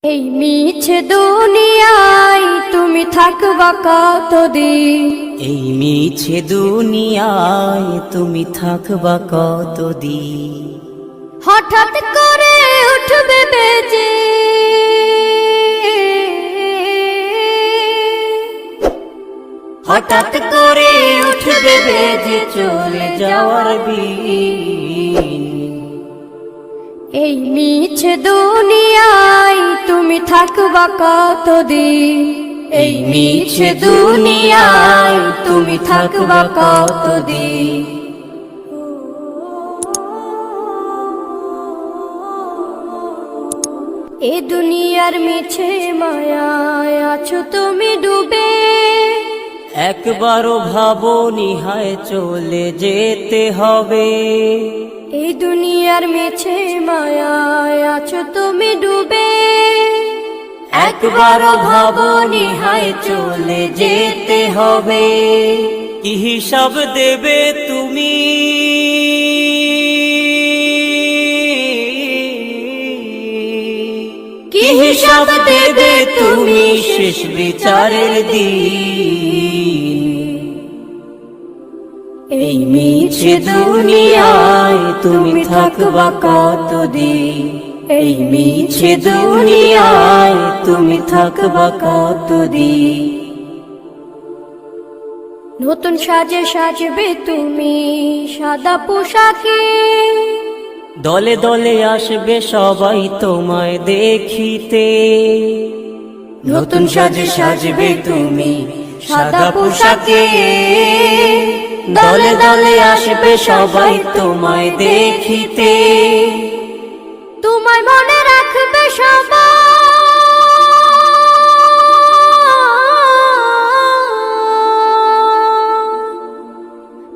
এই মিছে দুনিয়ায় তুমি থাকবা কতদিন? এই মিছে দুনিয়ায় তুমি থাকবা কতদিন? হঠাৎ করে উঠবে বেজে, হঠাৎ করে উঠবে বেজে চলে যাওয়ার বিন। এই মিছে দুনিয়ায় তুমি থাকবা কতদিন? এই মিছে দুনিয়ায় তুমি থাকবা কতদিন? এ দুনিয়ার মিছে মায়ায় আছো তুমি ডুবে, একবারও ভাবোনি হায় চলে যেতে হবে। এই দুনিয়ার মিছে মায়ায় আছো তুমি ডুবে, একবারও ভাবোনি হায় চলে যেতে হবে। কি হিসাব দেবে তুমি? কি হিসাব দেবে তুমি শেষ বিচারের দিন? এই মিছে দুনিয়ায় তুমি থাকবা কতদিন? এই মিছে দুনিয়ায় তুমি থাকবা কতদিন? নতুন সাজে সাজবে তুমি সাদা পোশাকে, দলে দলে আসবে সবাই তোমায় দেখিতে। নতুন সাজে সাজবে তুমি সাদা পোশাকে, দলে দলে আসবে সবাই তোমায় দেখিতে। তোমায় মনে রাখবে সবাই,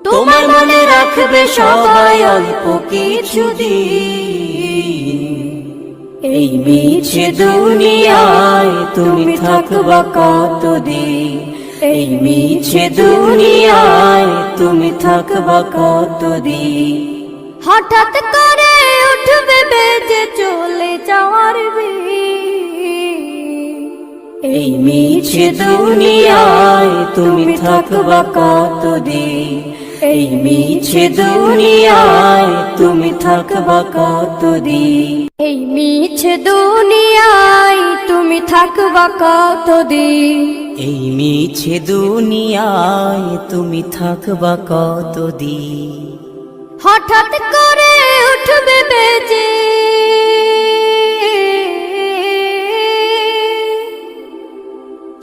তোমায় মনে রাখবে সবাই অল্প কিছুদিন। এই মিছে দুনিয়ায় তুমি থাকবা কতদিন? এই মিছে দুনিয়ায় তুমি থাকবা কতদিন? হঠাৎ করে উঠবে বেজে চলে যাওয়ার বিন। এই মিছে দুনিয়ায় তুমি থাকবা কতদিন? এই মিছে দুনিয়ায় তুমি থাকবা কতদিন? এই মিছে দুনিয়ায় তুমি থাকবা কতদিন? এই মিছে দুনিয়ায় তুমি থাকবা কতদিন? হঠাৎ করে উঠবে বেজে,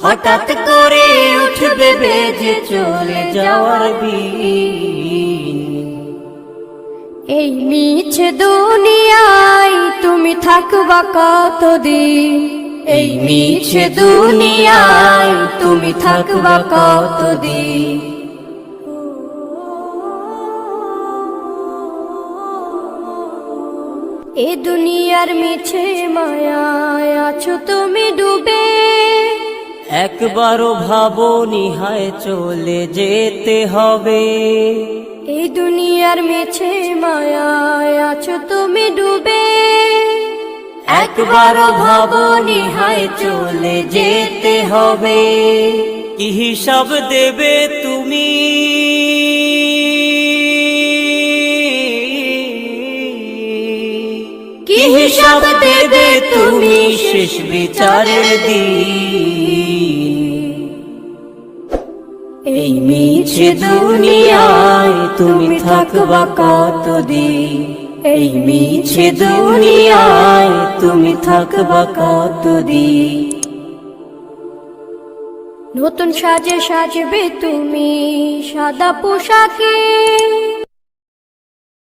হঠাৎ করে উঠবে বেজে চলে যাওয়ার বিন। এই মিছে দুনিয়ায় তুমি থাকবা কতদিন? এই মিছে দুনিয়ায় তুমি থাকবা কতদিন? এ দুনিয়ার মিছে মায়ায় আছো তুমি ডুবে, একবারও ভাবোনি হায় চলে যেতে হবে। এই দুনিয়ার মিছে মায়ায় আছো তুমি ডুবে, একবারও ভাবোনি হায় চলে যেতে হবে। কি হিসাব দেবে তুমি? কি হিসাব দেবে তুমি শেষ বিচারের দিন? এই মিছে দুনিয়ায় তুমি থাকবা কতদিন? এই মিছে দুনিয়ায় তুমি থাকবা কতদিন? নতুন সাজে সাজবে তুমি সাদা পোশাকে,